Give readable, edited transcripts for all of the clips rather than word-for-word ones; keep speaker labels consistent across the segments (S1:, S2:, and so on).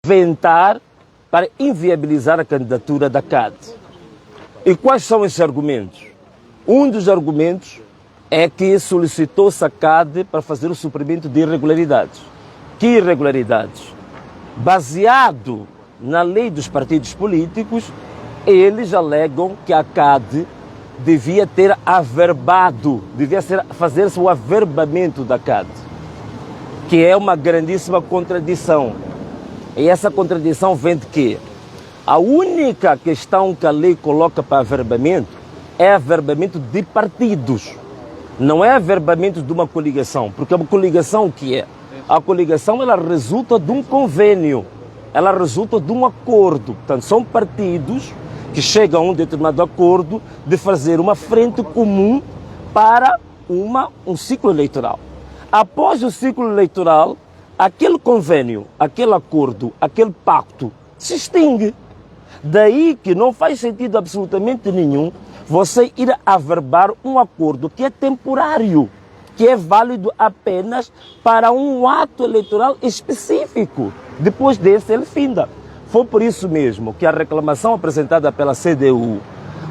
S1: inventar para inviabilizar a candidatura da CAD. E quais são esses argumentos? Um dos argumentos é que solicitou-se a CAD para fazer o suprimento de irregularidades. Que irregularidades? Baseado na lei dos partidos políticos, eles alegam que a CAD devia ter averbado, fazer-se o averbamento da CAD, que é uma grandíssima contradição. E essa contradição vem de quê? A única questão que a lei coloca para averbamento é averbamento de partidos. Não é averbamento de uma coligação, porque uma coligação o que é? A coligação ela resulta de um convênio, ela resulta de um acordo. Portanto, são partidos que chegam a um determinado acordo de fazer uma frente comum para um ciclo eleitoral. Após o ciclo eleitoral, aquele convênio, aquele acordo, aquele pacto se extingue. Daí que não faz sentido absolutamente nenhum você ir averbar um acordo que é temporário, que é válido apenas para um ato eleitoral específico. Depois desse, ele finda. Foi por isso mesmo que a reclamação apresentada pela CDU,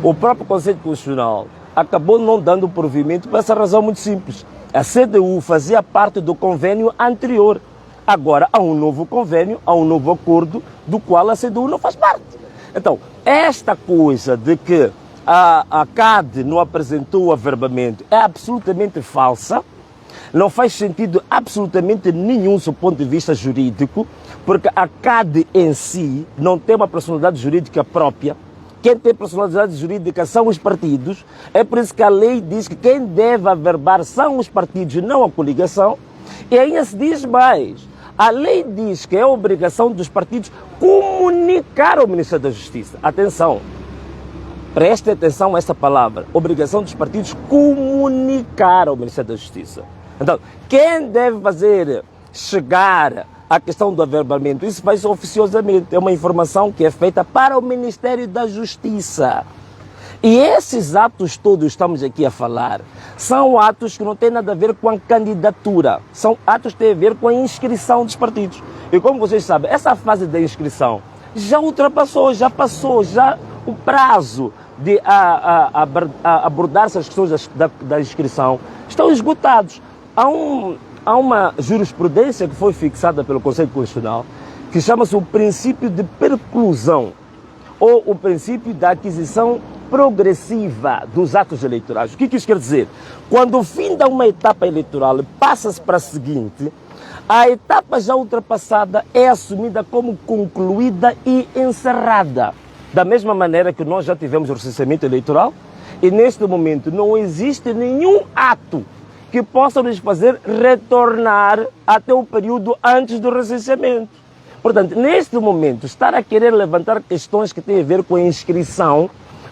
S1: o próprio Conselho Constitucional, acabou não dando provimento por essa razão muito simples. A CDU fazia parte do convênio anterior. Agora há um novo convênio, há um novo acordo, do qual a CDU não faz parte. Então, esta coisa de que a CAD não apresentou o averbamento é absolutamente falsa, não faz sentido absolutamente nenhum do ponto de vista jurídico, porque a CAD em si não tem uma personalidade jurídica própria. Quem tem personalidade jurídica são os partidos, é por isso que a lei diz que quem deve averbar são os partidos e não a coligação, e ainda se diz mais. A lei diz que é obrigação dos partidos comunicar ao Ministério da Justiça. Atenção, preste atenção a essa palavra. Obrigação dos partidos comunicar ao Ministério da Justiça. Então, quem deve fazer chegar a questão do averbamento? Isso faz oficiosamente. É uma informação que é feita para o Ministério da Justiça. E esses atos todos que estamos aqui a falar são atos que não têm nada a ver com a candidatura. São atos que têm a ver com a inscrição dos partidos. E como vocês sabem, essa fase da inscrição já ultrapassou, já passou, já o prazo de abordar-se as questões da inscrição estão esgotados. Há uma jurisprudência que foi fixada pelo Conselho Constitucional que chama-se o princípio de preclusão ou o princípio da aquisição progressiva dos atos eleitorais. O que isso quer dizer? Quando finda uma etapa eleitoral, passa-se para a seguinte, a etapa já ultrapassada é assumida como concluída e encerrada. Da mesma maneira que nós já tivemos o recenseamento eleitoral e neste momento não existe nenhum ato que possa nos fazer retornar até o período antes do recenseamento. Portanto, neste momento, estar a querer levantar questões que têm a ver com a inscrição,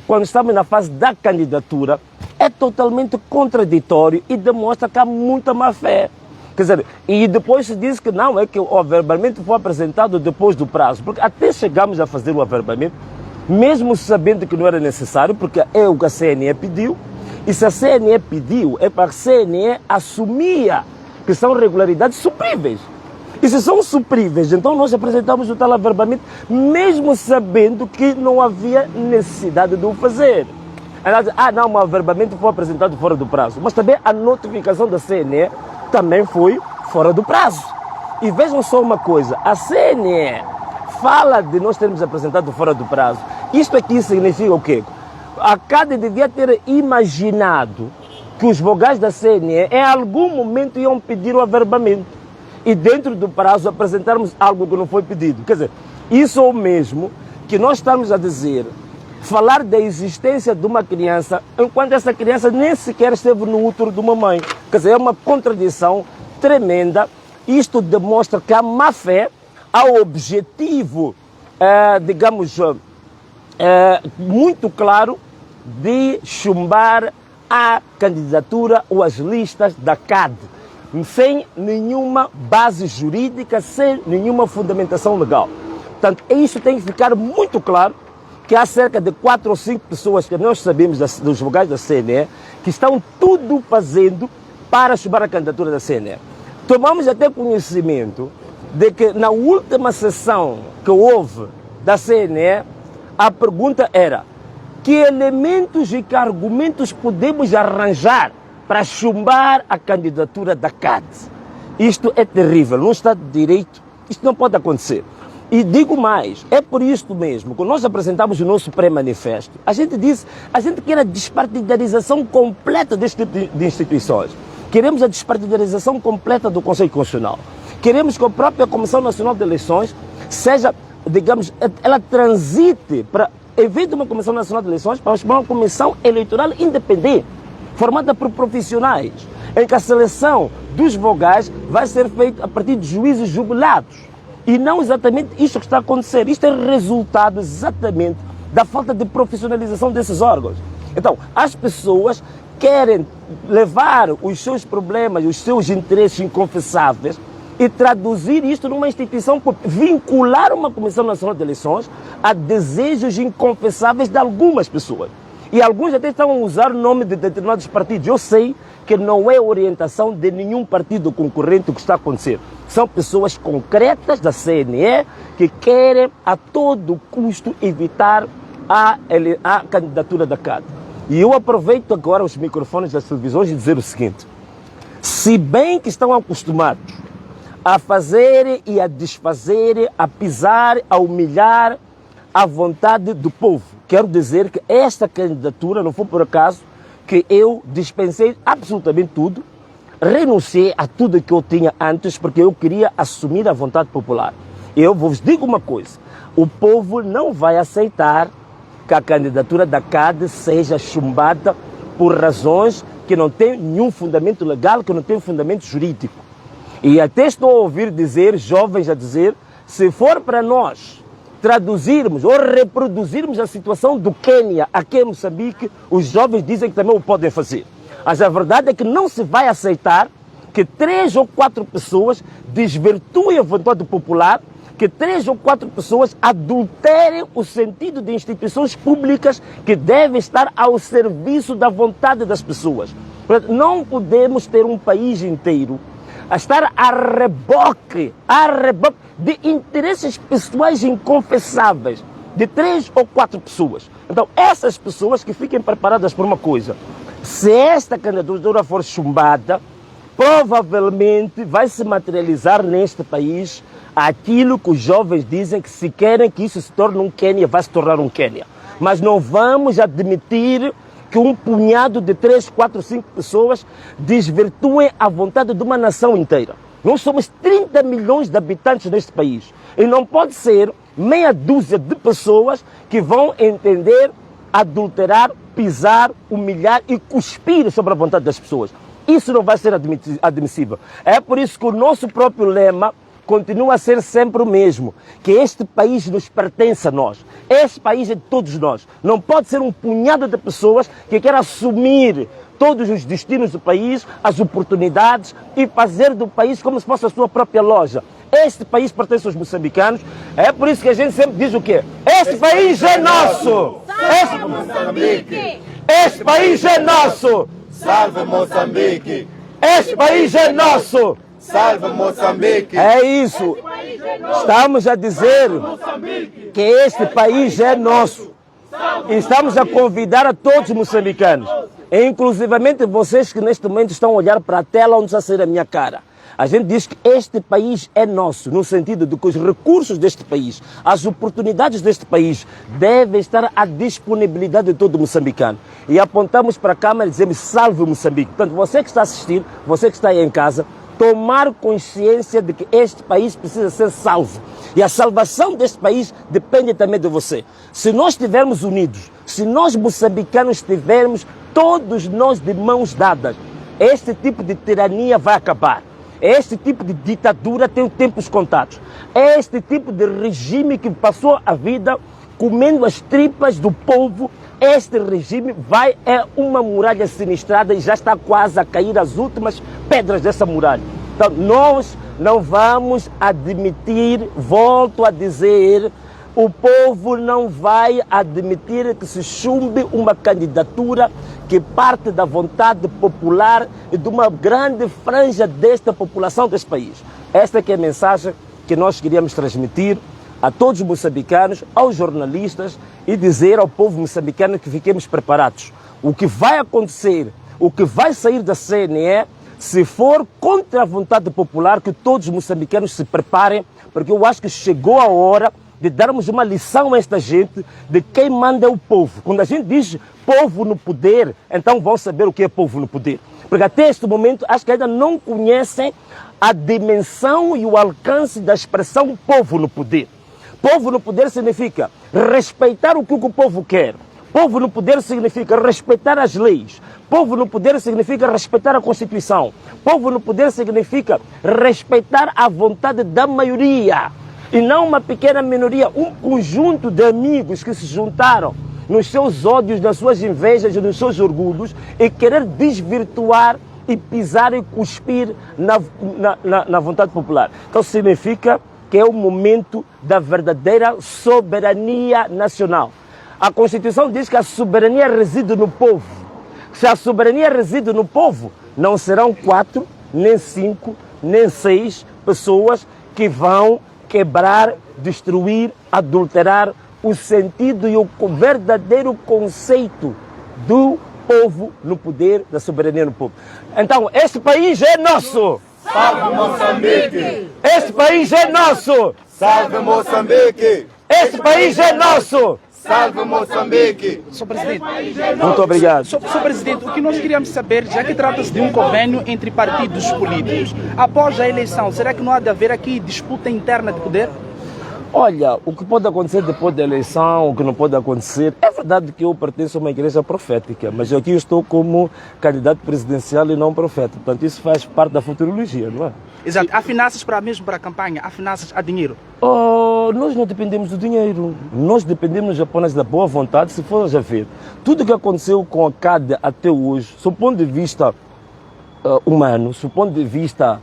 S1: quando estamos na fase da candidatura, é totalmente contraditório e demonstra que há muita má-fé. Quer dizer, e depois se diz que não, é que o averbamento foi apresentado depois do prazo, porque até chegamos a fazer o averbamento, mesmo sabendo que não era necessário, porque é o que a CNE pediu, e se a CNE pediu, é para a CNE assumia que são regularidades supríveis. E se são supríveis, então nós apresentamos o tal averbamento, mesmo sabendo que não havia necessidade de o fazer. Não, o averbamento foi apresentado fora do prazo, mas também a notificação da CNE também foi fora do prazo. E vejam só uma coisa, a CNE fala de nós termos apresentado fora do prazo. Isto aqui significa o quê? A CAD devia ter imaginado que os vogais da CNE em algum momento iam pedir o averbamento e dentro do prazo apresentarmos algo que não foi pedido. Quer dizer, isso é o mesmo que nós estamos a dizer, falar da existência de uma criança enquanto essa criança nem sequer esteve no útero de uma mãe. Quer dizer, é uma contradição tremenda. Isto demonstra que há má fé, há objetivo, muito claro de chumbar a candidatura ou as listas da CAD, sem nenhuma base jurídica, sem nenhuma fundamentação legal. Portanto, isso tem que ficar muito claro, que há cerca de 4 ou 5 pessoas que nós sabemos dos vogais da CNE que estão tudo fazendo para chumbar a candidatura da CNE. Tomamos até conhecimento de que na última sessão que houve da CNE, a pergunta era: que elementos e que argumentos podemos arranjar para chumbar a candidatura da CAD? Isto é terrível. No Estado de Direito, isto não pode acontecer. E digo mais, é por isto mesmo, quando nós apresentamos o nosso pré-manifesto, a gente quer a despartidarização completa deste tipo de instituições. Queremos a despartidarização completa do Conselho Constitucional. Queremos que a própria Comissão Nacional de Eleições seja, digamos, ela transite para, em vez de uma Comissão Nacional de Eleições, para uma comissão eleitoral independente, formada por profissionais, em que a seleção dos vogais vai ser feita a partir de juízes jubilados. E não exatamente isto que está a acontecer. Isto é resultado exatamente da falta de profissionalização desses órgãos. Então, as pessoas querem levar os seus problemas, os seus interesses inconfessáveis e traduzir isto numa instituição, vincular uma Comissão Nacional de Eleições a desejos inconfessáveis de algumas pessoas. E alguns até estão a usar o nome de determinados partidos. Eu sei que não é orientação de nenhum partido concorrente o que está a acontecer. São pessoas concretas da CNE que querem a todo custo evitar a candidatura da CAD. E eu aproveito agora os microfones das televisões e dizer o seguinte: se bem que estão acostumados a fazer e a desfazer, a pisar, a humilhar a vontade do povo, quero dizer que esta candidatura não foi por acaso que eu dispensei absolutamente tudo, renunciei a tudo que eu tinha antes, porque eu queria assumir a vontade popular. Eu vos digo uma coisa: o povo não vai aceitar que a candidatura da CAD seja chumbada por razões que não têm nenhum fundamento legal, que não têm fundamento jurídico. E até estou a ouvir dizer, jovens a dizer, se for para nós traduzirmos ou reproduzirmos a situação do Quênia aqui em Moçambique, os jovens dizem que também o podem fazer. Mas a verdade é que não se vai aceitar que 3 ou 4 pessoas desvirtuem a vontade popular, que 3 ou 4 pessoas adulterem o sentido de instituições públicas que devem estar ao serviço da vontade das pessoas. Não podemos ter um país inteiro a estar a reboque de interesses pessoais inconfessáveis de 3 ou 4 pessoas. Então, essas pessoas que fiquem preparadas por uma coisa: se esta candidatura for chumbada, provavelmente vai se materializar neste país aquilo que os jovens dizem, que se querem que isso se torne um Quênia, vai se tornar um Quênia. Mas não vamos admitir que um punhado de 3, 4, 5 pessoas desvirtuem a vontade de uma nação inteira. Nós somos 30 milhões de habitantes neste país. E não pode ser meia dúzia de pessoas que vão entender, adulterar, pisar, humilhar e cuspir sobre a vontade das pessoas. Isso não vai ser admissível. É por isso que o nosso próprio lema continua a ser sempre o mesmo, que este país nos pertence a nós. Este país é de todos nós. Não pode ser um punhado de pessoas que quer assumir todos os destinos do país, as oportunidades e fazer do país como se fosse a sua própria loja. Este país pertence aos moçambicanos. É por isso que a gente sempre diz o quê? Este país é nosso!
S2: Salve Moçambique!
S1: Este país é nosso!
S2: Salve Moçambique!
S1: Este país é nosso!
S2: Salve Moçambique!
S1: É isso. Estamos a dizer que este país é nosso. E estamos a convidar a todos os moçambicanos, inclusivamente vocês que neste momento estão a olhar para a tela onde está a sair a minha cara. A gente diz que este país é nosso, no sentido de que os recursos deste país, as oportunidades deste país devem estar à disponibilidade de todo moçambicano. E apontamos para a câmara e dizemos: salve Moçambique. Portanto, você que está a assistir, você que está aí em casa, tomar consciência de que este país precisa ser salvo. E a salvação deste país depende também de você. Se nós estivermos unidos, se nós moçambicanos estivermos todos nós de mãos dadas, este tipo de tirania vai acabar. Este tipo de ditadura tem tempos contados. Este tipo de regime que passou a vida comendo as tripas do povo, este regime é uma muralha sinistrada e já está quase a cair as últimas pedras dessa muralha. Então, nós não vamos admitir, volto a dizer, o povo não vai admitir que se chumbe uma candidatura que parte da vontade popular e de uma grande franja desta população deste país. Esta que é a mensagem que nós queríamos transmitir a todos os moçambicanos, aos jornalistas e dizer ao povo moçambicano que fiquemos preparados. O que vai acontecer, o que vai sair da CNE, se for contra a vontade popular, que todos os moçambicanos se preparem, porque eu acho que chegou a hora de darmos uma lição a esta gente de quem manda é o povo. Quando a gente diz povo no poder, então vão saber o que é povo no poder. Porque até este momento, acho que ainda não conhecem a dimensão e o alcance da expressão povo no poder. Povo no poder significa respeitar o que o povo quer. Povo no poder significa respeitar as leis. Povo no poder significa respeitar a Constituição. Povo no poder significa respeitar a vontade da maioria. E não uma pequena minoria, um conjunto de amigos que se juntaram nos seus ódios, nas suas invejas, nos seus orgulhos e querer desvirtuar e pisar e cuspir na vontade popular. Então significa que é o momento da verdadeira soberania nacional. A Constituição diz que a soberania reside no povo. Se a soberania reside no povo, não serão 4, nem 5, nem 6 pessoas que vão quebrar, destruir, adulterar o sentido e o verdadeiro conceito do povo no poder, da soberania no povo. Então, este país é nosso!
S2: Salve Moçambique!
S1: Este país é nosso!
S2: Salve Moçambique!
S1: Este país é nosso!
S2: Salve Moçambique!
S3: Sr. Presidente,
S1: Muito obrigado.
S3: Sr. Presidente, o que nós queríamos saber, já que trata-se de um convênio entre partidos políticos, após a eleição, será que não há de haver aqui disputa interna de poder?
S1: Olha, o que pode acontecer depois da eleição, o que não pode acontecer, é verdade que eu pertenço a uma igreja profética, mas aqui eu estou como candidato presidencial e não profeta, portanto isso faz parte da futurologia, não é?
S3: Exato. Há finanças mesmo para a campanha? Há finanças, há dinheiro?
S1: Nós não dependemos do dinheiro, nós dependemos apenas da boa vontade. Se for a ver, tudo o que aconteceu com a CAD até hoje, do ponto de vista humano, do ponto de vista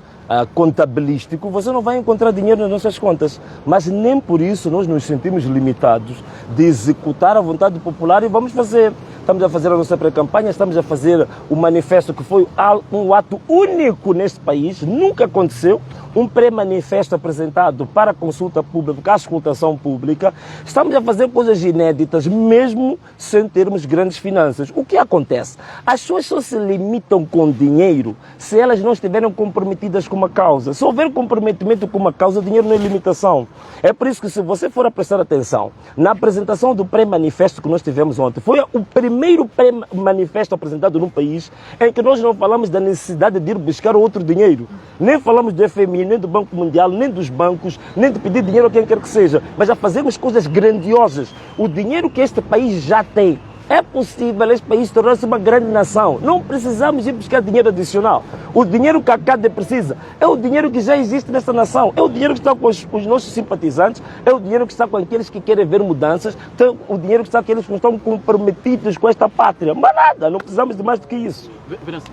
S1: contabilístico, você não vai encontrar dinheiro nas nossas contas, mas nem por isso nós nos sentimos limitados de executar a vontade popular e vamos fazer. Estamos a fazer a nossa pré-campanha, estamos a fazer o manifesto que foi um ato único neste país, nunca aconteceu, um pré-manifesto apresentado para a consulta pública, para a escutação pública. Estamos a fazer coisas inéditas, mesmo sem termos grandes finanças. O que acontece? As pessoas só se limitam com dinheiro se elas não estiverem comprometidas com uma causa. Se houver comprometimento com uma causa, dinheiro não é limitação. É por isso que, se você for a prestar atenção, na apresentação do pré-manifesto que nós tivemos ontem, foi o primeiro pré-manifesto apresentado num país em que nós não falamos da necessidade de ir buscar outro dinheiro. Nem falamos do FMI, nem do Banco Mundial, nem dos bancos, nem de pedir dinheiro a quem quer que seja. Mas já fazemos coisas grandiosas. O dinheiro que este país já tem, é possível este país tornar-se uma grande nação. Não precisamos ir buscar dinheiro adicional. O dinheiro que a CAD precisa é o dinheiro que já existe nesta nação. É o dinheiro que está com os nossos simpatizantes, é o dinheiro que está com aqueles que querem ver mudanças, é o dinheiro que está com aqueles que estão comprometidos com esta pátria. Mas nada, não precisamos de mais do que isso.
S4: Venâncio,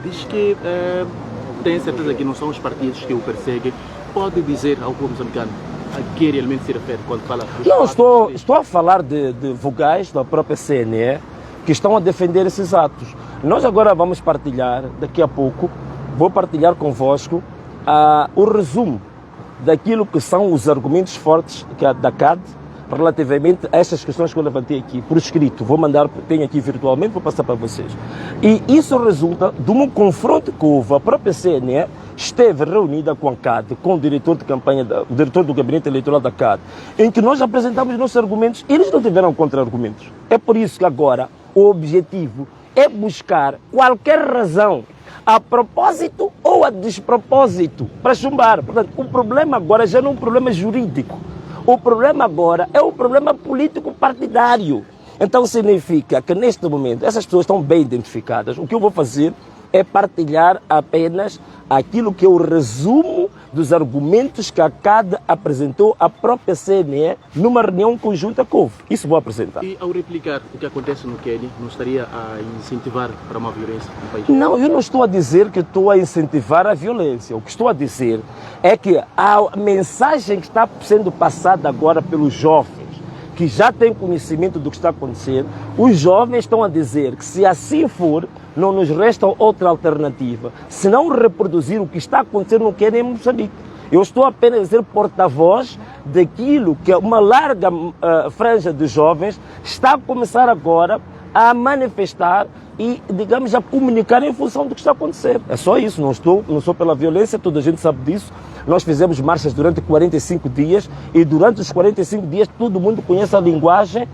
S4: diz que tem certeza que não são os partidos que o perseguem. Pode dizer ao povo moçambicano a que realmente se refere quando fala?
S1: Não, estou a falar de vogais da própria CNE que estão a defender esses atos. Nós agora vamos partilhar, daqui a pouco, vou partilhar convosco o resumo daquilo que são os argumentos fortes da CAD relativamente a estas questões que eu levantei aqui, por escrito. Vou mandar, tenho aqui virtualmente, vou passar para vocês. E isso resulta de um confronto que houve. A própria CNE esteve reunida com a CAD, com o diretor de campanha, o diretor do gabinete eleitoral da CAD, em que nós apresentamos nossos argumentos e eles não tiveram contra-argumentos. É por isso que agora o objetivo é buscar qualquer razão, a propósito ou a despropósito, para chumbar. Portanto, o problema agora já não é um problema jurídico. O problema agora é um problema político partidário. Então significa que neste momento essas pessoas estão bem identificadas. O que eu vou fazer é partilhar apenas aquilo que é o resumo dos argumentos que a CAD apresentou à própria CNE numa reunião conjunta que houve. Isso vou apresentar.
S4: E ao replicar o que acontece no Quênia, não estaria a incentivar para uma violência no país?
S1: Não, eu não estou a dizer que estou a incentivar a violência. O que estou a dizer é que a mensagem que está sendo passada agora pelos jovens, que já têm conhecimento do que está acontecendo, os jovens estão a dizer que, se assim for, não nos resta outra alternativa, se não reproduzir o que está acontecendo no Quênia e em Moçambique. Eu estou apenas a ser porta-voz daquilo que uma larga franja de jovens está a começar agora a manifestar e, digamos, a comunicar em função do que está a acontecer. É só isso, não sou pela violência, toda a gente sabe disso. Nós fizemos marchas durante 45 dias e durante os 45 dias todo mundo conhece a linguagem,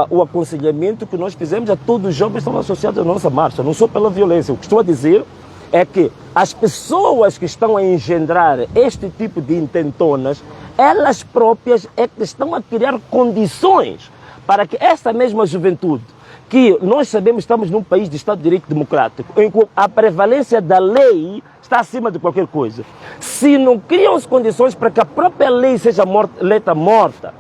S1: o aconselhamento que nós fizemos a todos os jovens que estão associados à nossa marcha. Não sou pela violência, o que estou a dizer é que as pessoas que estão a engendrar este tipo de intentonas, elas próprias é que estão a criar condições para que essa mesma juventude, que nós sabemos que estamos num país de Estado de Direito Democrático, em que a prevalência da lei está acima de qualquer coisa. Se não criam-se condições para que a própria lei seja letra morta,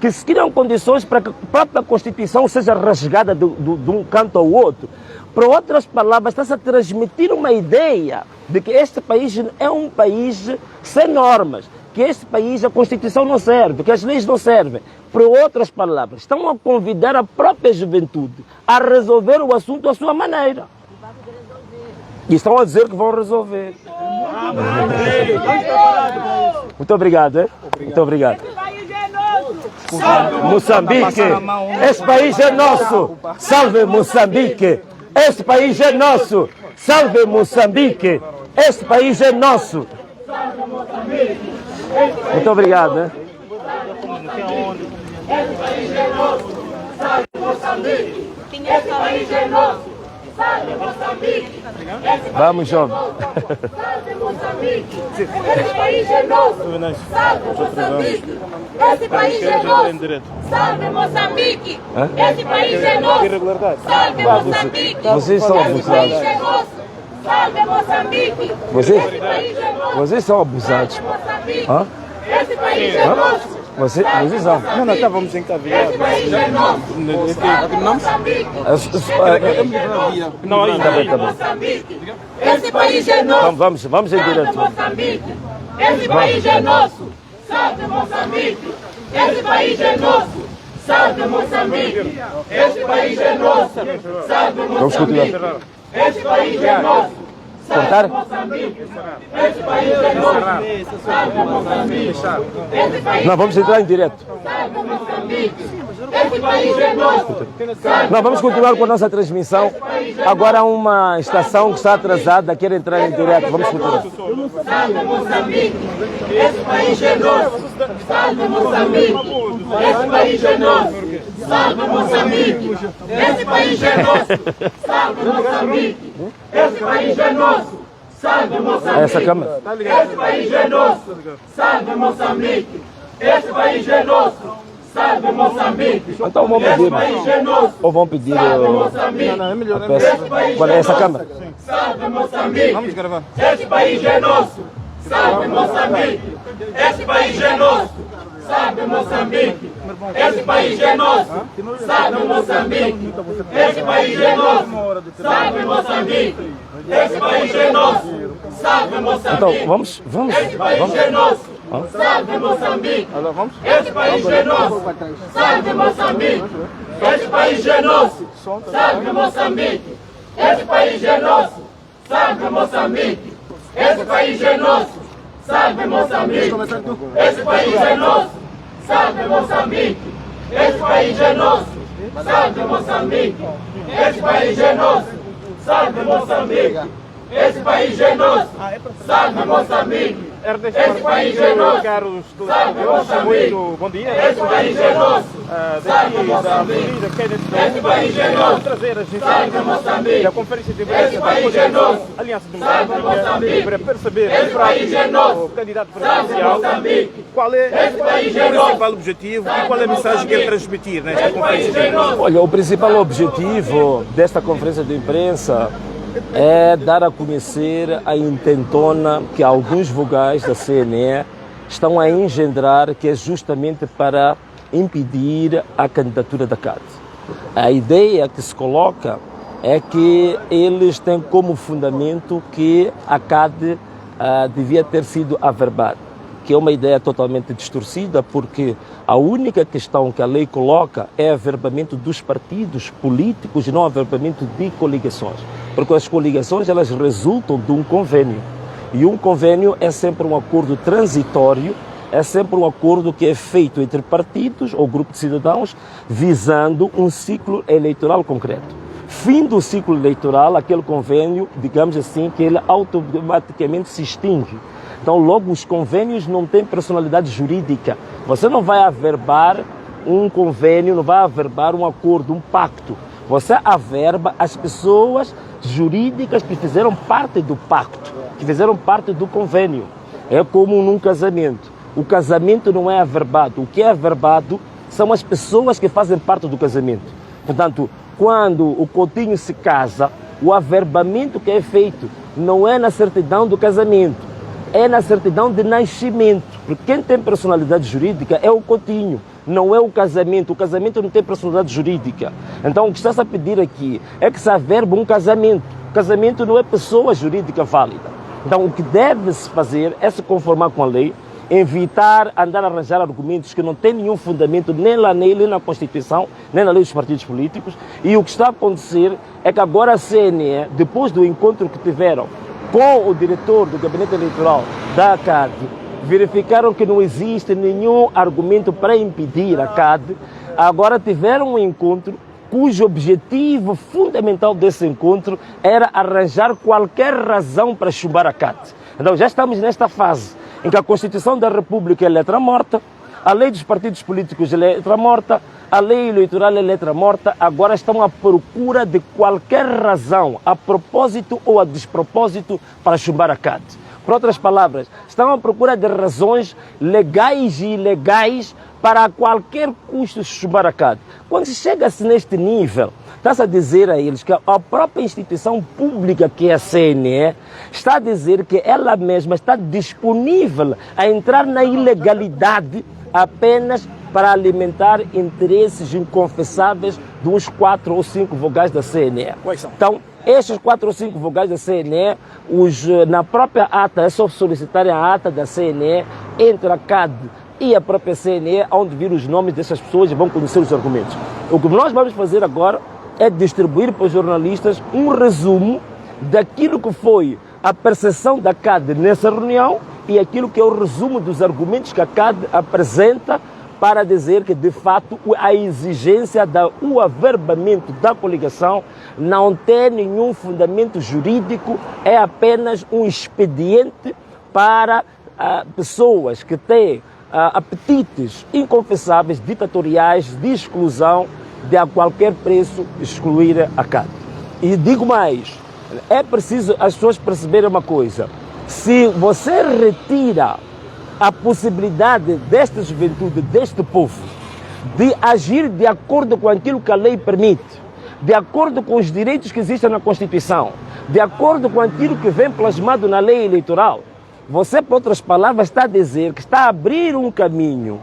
S1: que se criam condições para que a própria Constituição seja rasgada de um canto ao outro, por outras palavras, está-se a transmitir uma ideia de que este país é um país sem normas, que este país, a Constituição não serve, que as leis não servem. Por outras palavras, estão a convidar a própria juventude a resolver o assunto à sua maneira. E estão a dizer que vão resolver. Muito obrigado, hein? Muito obrigado. Moçambique, este país é nosso. Salve Moçambique. Este país é nosso. Salve Moçambique. Este país é nosso. Muito obrigado, né?
S5: Este país é nosso. Salve Moçambique. Este país é nosso. Salve Moçambique.
S1: Vamos, jovem.
S5: Salve Moçambique. Este país é nosso. Salve Moçambique. Este país é nosso. Salve Moçambique. Este país é nosso. Salve Moçambique.
S1: Vocês são abusados.
S5: Salve Moçambique.
S1: Vocês são abusados. Hã?
S5: Este país é nosso.
S1: Vocês são.
S6: Não, estávamos encavilhados.
S5: Este país é nosso. Moçambique.
S1: Não, ainda bem, tá bom.
S5: Moçambique. Este país é nosso.
S1: Então vamos em direto.
S5: Moçambique. Este país é nosso. Salve Moçambique. Este país é nosso. Salve Moçambique. Este país é nosso. Salve Moçambique.
S1: Vamos continuar.
S5: Este país é nosso.
S1: Cortar?
S5: Este país é nosso. Salve Moçambique. Este país
S1: Não, vamos entrar em direto.
S5: salve Moçambique. Este país é nosso.
S1: Não, vamos continuar com a nossa transmissão. Agora há uma estação que está atrasada, quer entrar em direto. Vamos continuar.
S5: Salve Moçambique. Este país é nosso. Salve Moçambique. Este país é nosso. Salve Moçambique. Este país é nosso. Salve Moçambique. Este país é nosso. Salve Moçambique.
S1: Essa câmera.
S5: Este país é nosso. Salve Moçambique. Este país é nosso. Salve Moçambique.
S1: Então vamos
S5: Este
S1: pedir.
S5: país é nosso.
S1: Ou vão pedir
S5: Salve Moçambique.
S1: a peça. Qual é essa câmera?
S5: Salve Moçambique.
S6: Vamos gravar.
S5: Este país é nosso. Salve Moçambique. Este país é nosso. Salve Moçambique. Este país é nosso. Salve Moçambique. Este país é nosso. Salve Moçambique. Este país é nosso. Salve Moçambique.
S1: Então vamos.
S5: Este país é nosso. Salve Moçambique. Este país é nosso. Salve Moçambique. Este país é nosso. Salve Moçambique. Este país é nosso. Salve Moçambique. Este país é nosso. Salve Moçambique. Este país é nosso. Salve Moçambique. Este país é nosso. Salve Moçambique. Este país é nosso. Salve Moçambique. Este país é nosso. Salve Moçambique. Este país é nosso. Salve Moçambique.
S6: Bom dia.
S5: Este país é nosso. Salve Moçambique. Este país é nosso. Salve Moçambique.
S6: Da conferência de
S5: Este país é nosso.
S6: Aliança
S5: Salve Moçambique.
S6: para perceber
S5: Este país é nosso.
S6: o candidato
S5: Salve
S6: presidencial
S5: Moçambique.
S6: qual é
S5: Este país
S6: o
S5: é nosso.
S6: principal objetivo e qual é a mensagem que ele transmitir nesta
S5: Este país
S6: conferência.
S5: é nosso.
S1: Olha, o principal objetivo desta conferência de imprensa é dar a conhecer a intentona que alguns vogais da CNE estão a engendrar, que é justamente para impedir a candidatura da CAD. A ideia que se coloca é que eles têm como fundamento que a CAD devia ter sido averbada, que é uma ideia totalmente distorcida, porque a única questão que a lei coloca é averbamento dos partidos políticos e não averbamento de coligações, porque as coligações elas resultam de um convênio. E um convênio é sempre um acordo transitório, é sempre um acordo que é feito entre partidos ou grupo de cidadãos visando um ciclo eleitoral concreto. Fim do ciclo eleitoral, aquele convênio, digamos assim, que ele automaticamente se extingue. Então, logo, os convênios não têm personalidade jurídica. Você não vai averbar um convênio, não vai averbar um acordo, um pacto. Você averba as pessoas jurídicas que fizeram parte do pacto, que fizeram parte do convênio. É como num casamento. O casamento não é averbado. O que é averbado são as pessoas que fazem parte do casamento. Portanto, quando o Coutinho se casa, o averbamento que é feito não é na certidão do casamento, é na certidão de nascimento. Porque quem tem personalidade jurídica é o Coutinho, não é o casamento. O casamento não tem personalidade jurídica. Então, o que está-se a pedir aqui é que se averba um casamento. O casamento não é pessoa jurídica válida. Então, o que deve-se fazer é se conformar com a lei, evitar andar a arranjar argumentos que não têm nenhum fundamento nem na lei, nem na Constituição, nem na lei dos partidos políticos. E o que está a acontecer é que agora a CNE, depois do encontro que tiveram com o diretor do gabinete eleitoral da CAD, verificaram que não existe nenhum argumento para impedir a CAD. Agora tiveram um encontro cujo objetivo fundamental desse encontro era arranjar qualquer razão para chumbar a CAD. Então já estamos nesta fase em que a Constituição da República é letra morta, a lei dos partidos políticos é letra morta, a lei eleitoral é letra morta. Agora estão à procura de qualquer razão, a propósito ou a despropósito, para chumbar a CAD. Por outras palavras, estão à procura de razões legais e ilegais para a qualquer custo chumbar a CAD. Quando chega-se neste nível, está-se a dizer a eles que a própria instituição pública, que é a CNE, está a dizer que ela mesma está disponível a entrar na ilegalidade apenas para alimentar interesses inconfessáveis dos 4 ou 5 vogais da CNE. Então, estes 4 ou 5 vogais da CNE, na própria ata, é só solicitarem a ata da CNE, entre a CAD e a própria CNE, onde vir os nomes dessas pessoas e vão conhecer os argumentos. O que nós vamos fazer agora é distribuir para os jornalistas um resumo daquilo que foi a percepção da CAD nessa reunião e aquilo que é o resumo dos argumentos que a CAD apresenta para dizer que, de fato, a exigência do averbamento da coligação não tem nenhum fundamento jurídico, é apenas um expediente para pessoas que têm apetites inconfessáveis, ditatoriais, de exclusão, de a qualquer preço excluir a CAD. E digo mais, é preciso as pessoas perceberem uma coisa: se você retira a possibilidade desta juventude, deste povo, de agir de acordo com aquilo que a lei permite, de acordo com os direitos que existem na Constituição, de acordo com aquilo que vem plasmado na lei eleitoral, você, por outras palavras, está a dizer que está a abrir um caminho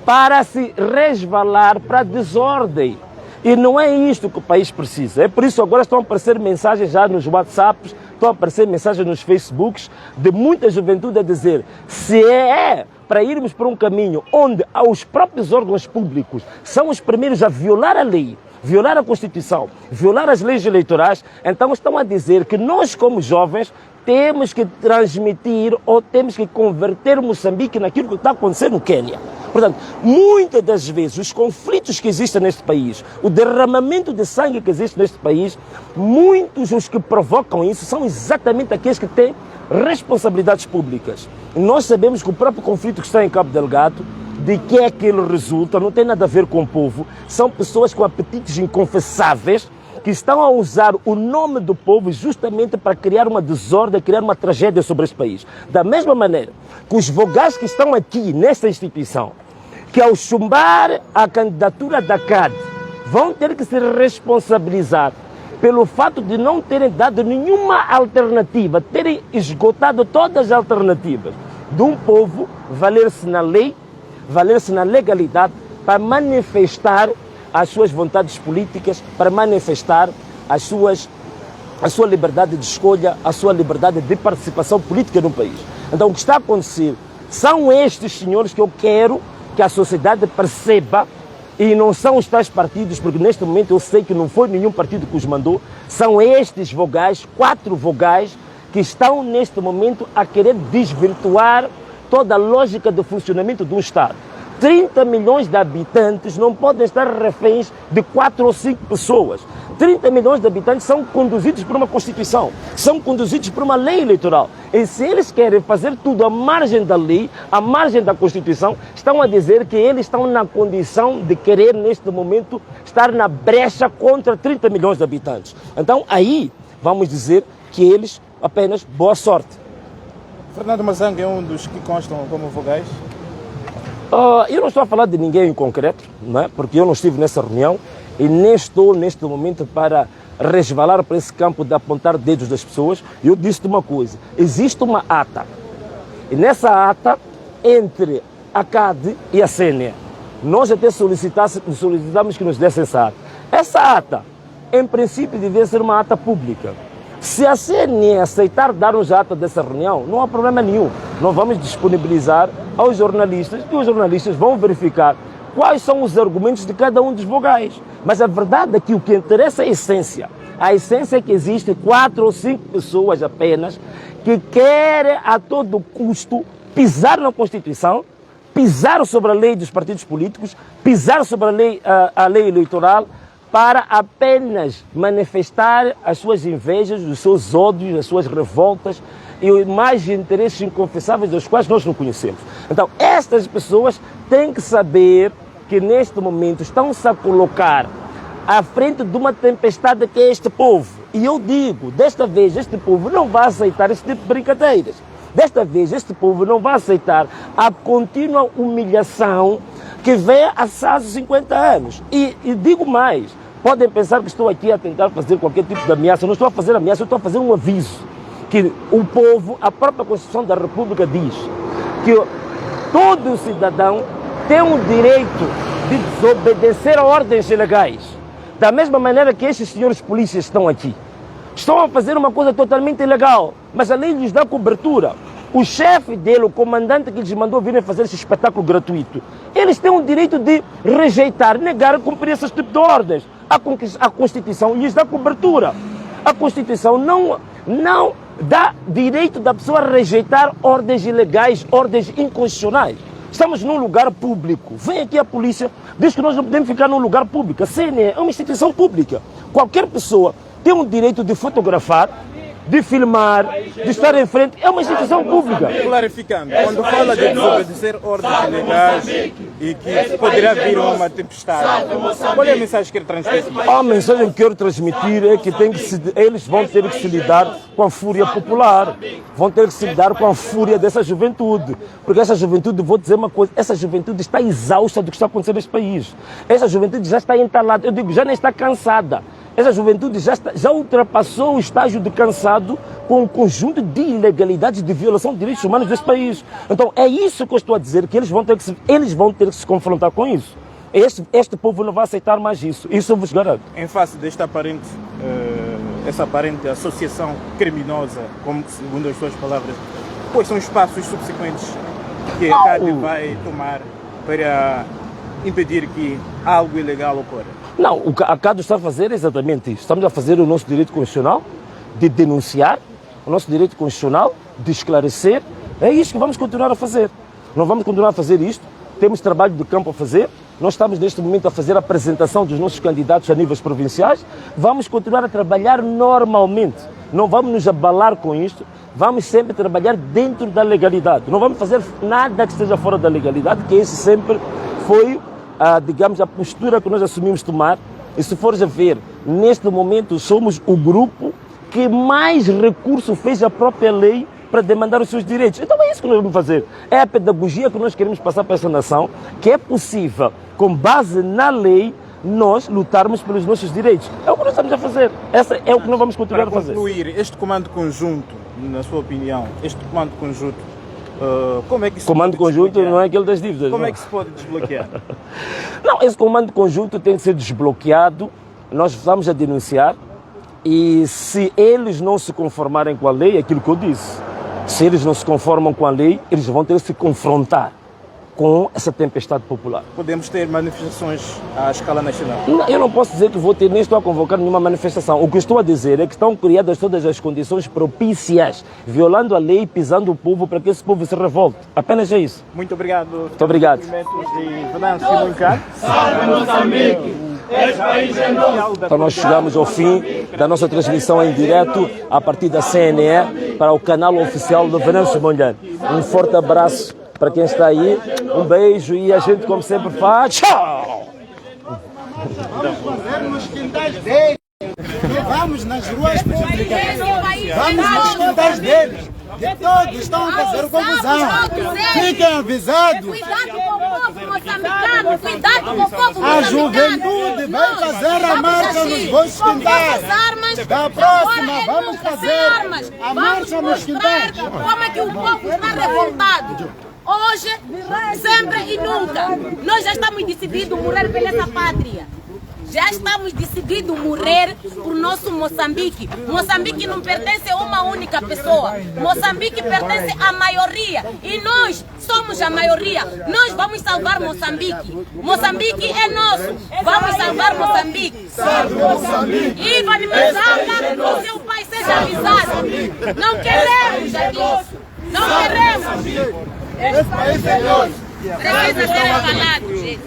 S1: para se resvalar para a desordem. E não é isto que o país precisa. É por isso que agora estão a aparecer mensagens já nos WhatsApps, estão a aparecer mensagens nos Facebooks de muita juventude a dizer: se é para irmos por um caminho onde os próprios órgãos públicos são os primeiros a violar a lei, violar a Constituição, violar as leis eleitorais, então estão a dizer que nós, como jovens, temos que transmitir ou temos que converter Moçambique naquilo que está acontecendo no Quênia. Portanto, muitas das vezes os conflitos que existem neste país, o derramamento de sangue que existe neste país, muitos os que provocam isso são exatamente aqueles que têm responsabilidades públicas. E nós sabemos que o próprio conflito que está em Cabo Delgado, de que é que ele resulta, não tem nada a ver com o povo, são pessoas com apetites inconfessáveis, que estão a usar o nome do povo justamente para criar uma desordem, criar uma tragédia sobre este país. Da mesma maneira que os vogais que estão aqui nesta instituição, que ao chumbar a candidatura da CAD, vão ter que se responsabilizar pelo fato de não terem dado nenhuma alternativa, terem esgotado todas as alternativas de um povo valer-se na lei, valer-se na legalidade para manifestar as suas vontades políticas, para manifestar a sua liberdade de escolha, a sua liberdade de participação política no país. Então, o que está a acontecer são estes senhores que eu quero que a sociedade perceba, e não são os tais partidos, porque neste momento eu sei que não foi nenhum partido que os mandou, são estes vogais, 4 vogais, que estão neste momento a querer desvirtuar toda a lógica de funcionamento de um Estado. 30 milhões de habitantes não podem estar reféns de 4 ou 5 pessoas. 30 milhões de habitantes são conduzidos por uma Constituição, são conduzidos por uma lei eleitoral. E se eles querem fazer tudo à margem da lei, à margem da Constituição, estão a dizer que eles estão na condição de querer, neste momento, estar na brecha contra 30 milhões de habitantes. Então, aí, vamos dizer que eles apenas boa sorte.
S6: Fernando Mazanga é um dos que constam como vogais?
S1: Eu não estou a falar de ninguém em concreto, não é? Porque eu não estive nessa reunião e nem estou neste momento para resvalar para esse campo de apontar dedos das pessoas. Eu disse-te uma coisa, existe uma ata e nessa ata entre a CAD e a CNE, nós até solicitamos que nos dessem essa ata. Essa ata, em princípio, devia ser uma ata pública. Se a CNE aceitar dar-nos a ata dessa reunião, não há problema nenhum. Nós vamos disponibilizar aos jornalistas e os jornalistas vão verificar quais são os argumentos de cada um dos vogais. Mas a verdade é que o que interessa é a essência. A essência é que existe 4 ou 5 pessoas apenas que querem a todo custo pisar na Constituição, pisar sobre a lei dos partidos políticos, pisar sobre a lei eleitoral, para apenas manifestar as suas invejas, os seus ódios, as suas revoltas e os mais interesses inconfessáveis dos quais nós não conhecemos. Então, estas pessoas têm que saber que neste momento estão-se a colocar à frente de uma tempestade que é este povo. E eu digo, desta vez este povo não vai aceitar esse tipo de brincadeiras. Desta vez este povo não vai aceitar a contínua humilhação que vem há 50 anos. E digo mais, podem pensar que estou aqui a tentar fazer qualquer tipo de ameaça. Eu não estou a fazer ameaça, eu estou a fazer um aviso. Que o povo, a própria Constituição da República diz que todo cidadão tem o direito de desobedecer a ordens legais. Da mesma maneira que esses senhores polícias estão aqui. Estão a fazer uma coisa totalmente ilegal, mas a lei lhes dá cobertura. O chefe dele, o comandante que lhes mandou virem fazer esse espetáculo gratuito, eles têm o direito de rejeitar, negar, cumprir esse tipo de ordens. A Constituição lhes dá cobertura. A Constituição não dá direito da pessoa a rejeitar ordens ilegais, ordens inconstitucionais. Estamos num lugar público. Vem aqui a polícia, diz que nós não podemos ficar num lugar público. A CNE é uma instituição pública. Qualquer pessoa tem o direito de fotografar, de filmar, de estar em frente. É uma instituição pública.
S6: Clarificando, quando fala de desobedecer ordens legais e que poderá vir uma tempestade, qual é a mensagem que quer transmitir?
S1: A mensagem que quero transmitir é que eles vão ter que se lidar com a fúria popular, vão ter que se lidar com a fúria dessa juventude, porque essa juventude, vou dizer uma coisa, essa juventude está exausta do que está acontecendo neste país. Essa juventude já está entalada, eu digo, já nem está cansada. Essa juventude já ultrapassou o estágio de cansado com um conjunto de ilegalidades, de violação de direitos humanos deste país. Então é isso que eu estou a dizer, que eles vão ter que se confrontar com isso. Este povo não vai aceitar mais isso, isso eu vos garanto.
S6: Em face desta essa aparente associação criminosa, como segundo as suas palavras, quais são os passos subsequentes que a CAD vai tomar para impedir que algo ilegal ocorra?
S1: Não, o que a CAD está a fazer é exatamente isso. Estamos a fazer o nosso direito constitucional de denunciar, o nosso direito constitucional de esclarecer. É isso que vamos continuar a fazer. Não vamos continuar a fazer isto. Temos trabalho de campo a fazer. Nós estamos neste momento a fazer a apresentação dos nossos candidatos a níveis provinciais. Vamos continuar a trabalhar normalmente. Não vamos nos abalar com isto. Vamos sempre trabalhar dentro da legalidade. Não vamos fazer nada que esteja fora da legalidade, que esse sempre foi digamos, a postura que nós assumimos tomar. E se fores a ver, neste momento somos o grupo que mais recurso fez à própria lei para demandar os seus direitos. Então é isso que nós vamos fazer. É a pedagogia que nós queremos passar para essa nação, que é possível, com base na lei, nós lutarmos pelos nossos direitos. É o que nós estamos a fazer. Essa é o que nós vamos continuar a fazer.
S6: Para concluir, este comando conjunto, na sua opinião, como é que se
S1: comando conjunto não é aquele das dívidas.
S6: Como é que se pode desbloquear?
S1: Não, esse comando conjunto tem que ser desbloqueado. Nós vamos a denunciar e se eles não se conformarem com a lei, é aquilo que eu disse. Se eles não se conformam com a lei, eles vão ter que se confrontar. com essa tempestade popular.
S6: Podemos ter manifestações à escala nacional?
S1: Não, eu não posso dizer que vou ter, nem estou a convocar nenhuma manifestação. O que estou a dizer é que estão criadas todas as condições propícias, violando a lei e pisando o povo para que esse povo se revolte. Apenas é isso.
S6: Muito obrigado.
S1: Muito obrigado.
S5: Salve Moçambique! Este país é nosso!
S1: Então nós chegamos ao fim da nossa transmissão em direto a partir da CNE para o canal oficial do Venâncio Mondlane. Um forte abraço para quem está aí, um beijo e a gente, como sempre, faz tchau!
S7: Vamos nas ruas públicas, vamos nos quintais deles, de todos estão a fazer confusão. Fiquem avisados.
S8: Cuidado com o povo moçambicano, cuidado com o povo moçambicano.
S7: A juventude vai fazer a marcha nos vossos quintais. Da próxima vamos fazer a marcha nos quintais.
S8: Como é que o povo está revoltado? Hoje, sempre e nunca. Nós já estamos decididos a morrer pela essa pátria. Já estamos decididos a morrer por nosso Moçambique. Moçambique não pertence a uma única pessoa. Moçambique pertence à maioria. E nós somos a maioria. Nós vamos salvar Moçambique. Moçambique é nosso. Vamos salvar Moçambique.
S2: Salve Moçambique!
S8: Ivan Mezanga, que seu pai seja avisado. Não queremos aqui. Não queremos.
S2: Esse país é nosso!
S8: Precisa ser falado, gente.